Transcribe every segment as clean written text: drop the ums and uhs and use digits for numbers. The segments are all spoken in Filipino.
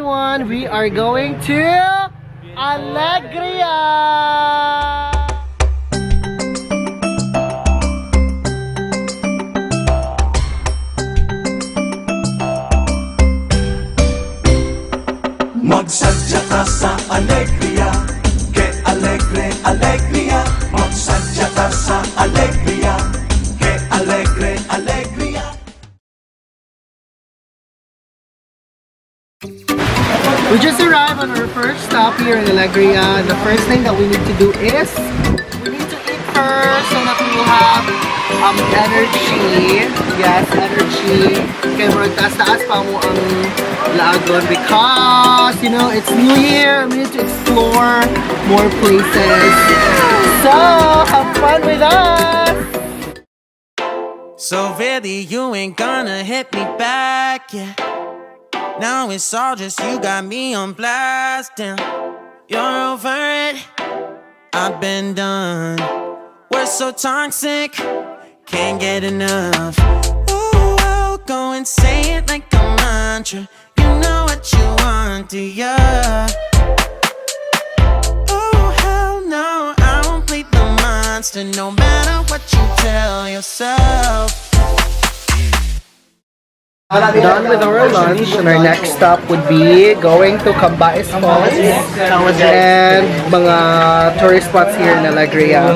everyone, we are going to Alegria! Magsadya ka sa Alegria, que alegre, alegria. Magsadya ka sa Alegria, que alegre, alegria. We just arrived on our first stop here in Alegria. The first thing that we need to do is we need to eat first so that we will have energy. Yes, energy. Kaya magtaas-taas pa mo ang laag because, you know, it's New Year. We need to explore more places. So, have fun with us! So really, you ain't gonna hit me back, yeah. Now it's all just you got me on blast, damn. You're over it, I've been done. We're so toxic, can't get enough. Ooh, I'll go and say it like a mantra. You know what you want, do ya? Oh, hell no, I won't play the monster, no matter what you tell yourself. Done with our lunch, and our next stop would be going to Cambais Falls and mga tourist spots here in Alegria.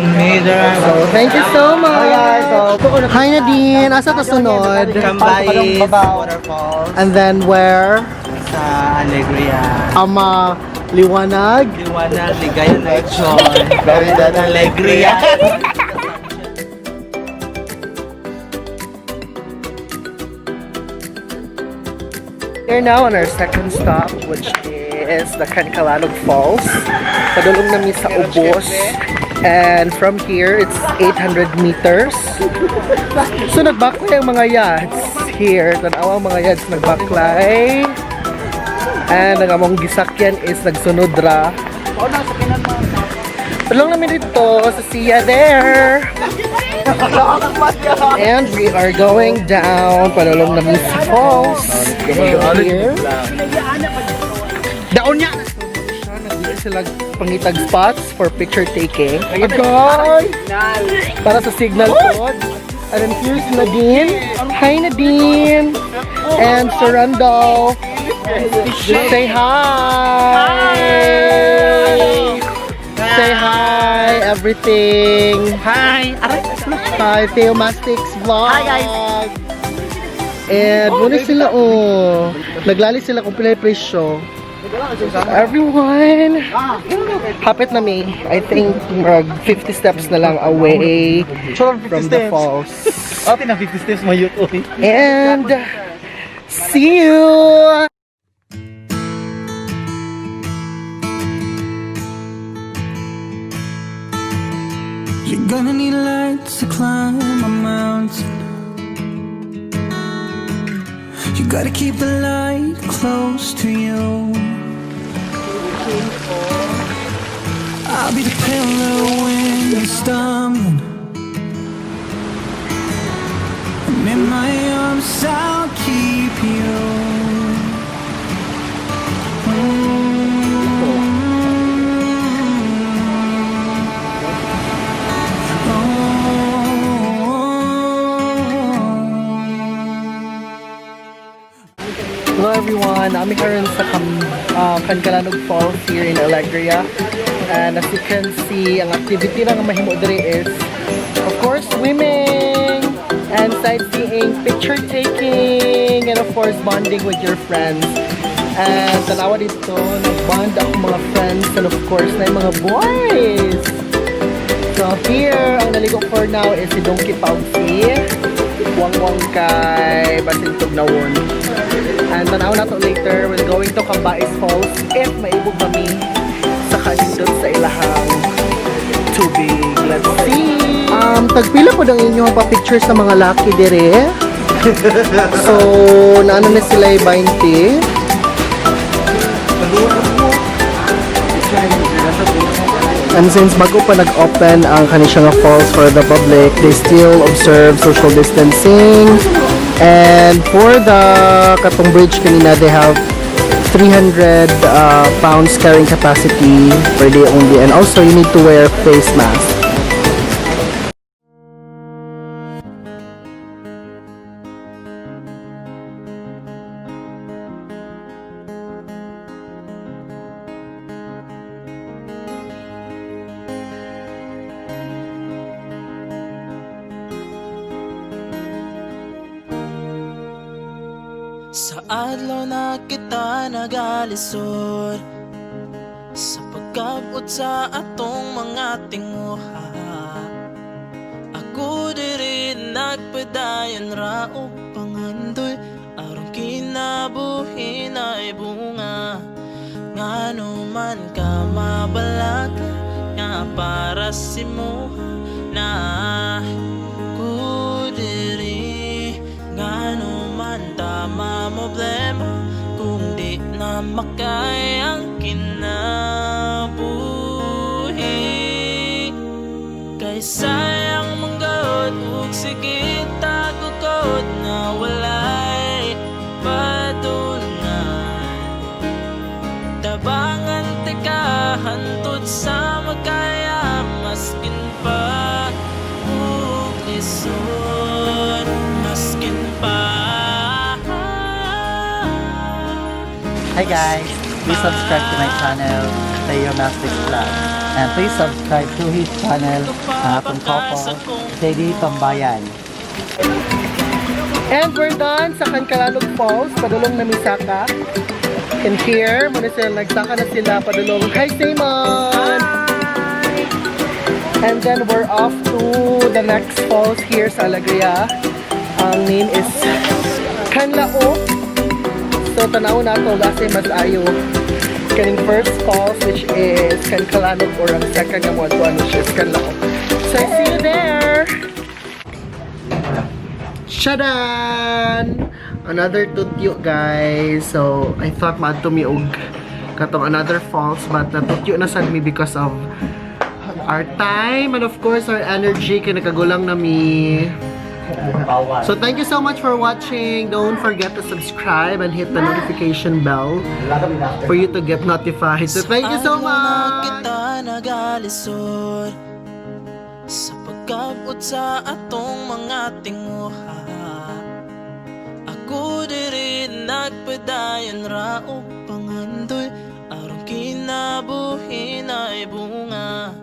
So, thank you so much! Hi Nadine! Asa ka sunod? Cambais Waterfalls And then where? sa Alegria. Liwanag? Liwanag, ligaya na lechon. Gawin na Alegria. We're now on our second stop, which is the Cancalanog Falls. Padulong namin sa Ubos. And from here, it's 800 meters. So, nagbaklay ang mga yachts here. Tanawa ang mga yachts nagbaklay. And ang among gisakyan is nagsunodra. Padulong namin dito sa Sia there. And we are going down. Padulong namin sa falls. Here. Daon niya! Nagbili sila pangitag spots for picture taking. Okay! Para sa signal code. And then here's Nadine. Hi Nadine! And Sir Randolph. Say hi! Say hi, everything. Hi! Hi, Theomastics Vlog. Hi, guys. And muna sila, oh. Naglali sila kung pilay presyo. Everyone! Hapit na me. I think 50 steps na lang away from the falls. Okay na 50 steps mo yun. And see you! You're gonna need lights to climb a mountain. You gotta keep the light close to you. I'll be the pillar when you're stumbling, and in my arms I'll keep you. Hello everyone, I'm karon sa Cancalanog Falls here in Alegria. And as you can see, ang activity na mahimo diri is of course swimming and sightseeing, picture taking, and of course bonding with your friends. And tanawa dito, nag-bond ako mga friends and of course na yung mga boys. So here, ang naligo for now is si Donkey Pausi, Wangwang kay Basintog Nawon. And tanaw na to later, we're going to Cambais Falls if maibog kami sa kanindot sa ilahang tubig. Let's see! Tagpila po ng inyong pa-picture sa mga laki dire. So, naano na sila 20. And since bago pa nag-open ang Kanishanga Falls for the public, they still observe social distancing. And for the katong bridge kanina, they have 300 pounds carrying capacity per day only, and also you need to wear face mask. Sa adlaw na kita nagalisod, sa pagkabot sa atong mga tinguha, ako diri nagpadayon ra og pangandoy, aron kinabuhi na bunga. Ngano man ka mabalag nga para si mo na ko diri, ngano man tama problema kung di na makayang kinabuhi. Kay sayang manggod ug sige tagukod na walay padulungan. Tabangan tika hantod sa magkaya, maskin pa ug lisod, maskin pa. Hi guys, please subscribe to my channel, Tayo Maskin Pa. And please subscribe to his channel, Atong Couple, Teddy Tambayan. And we're done sa Kankalanog Falls, padulong na Misaka. And here, muna sila, nagsaka na sila padulong. Hi, Simon! And then we're off to the next falls here sa Alegria. Ang name is Kanlao. So, tanaw na ito kasi mas ayo. Kaning first falls, which is Kankalanog, or ang second na one, which is Kanlao. So, I see you there! Shadan! Another tutyo, guys. So, I thought maadto mi og katong another falls, but natutyo na sad mi because of our time and of course our energy kay nakagulang na mi. So, thank you so much for watching. Don't forget to subscribe and hit the notification bell for you to get notified. So, thank you so much! Kita nagalisod, sa pagkabot sa atong mga tinguha, ako diri nagpadayon ra og pangandoy, aron kinabuhi na bunga.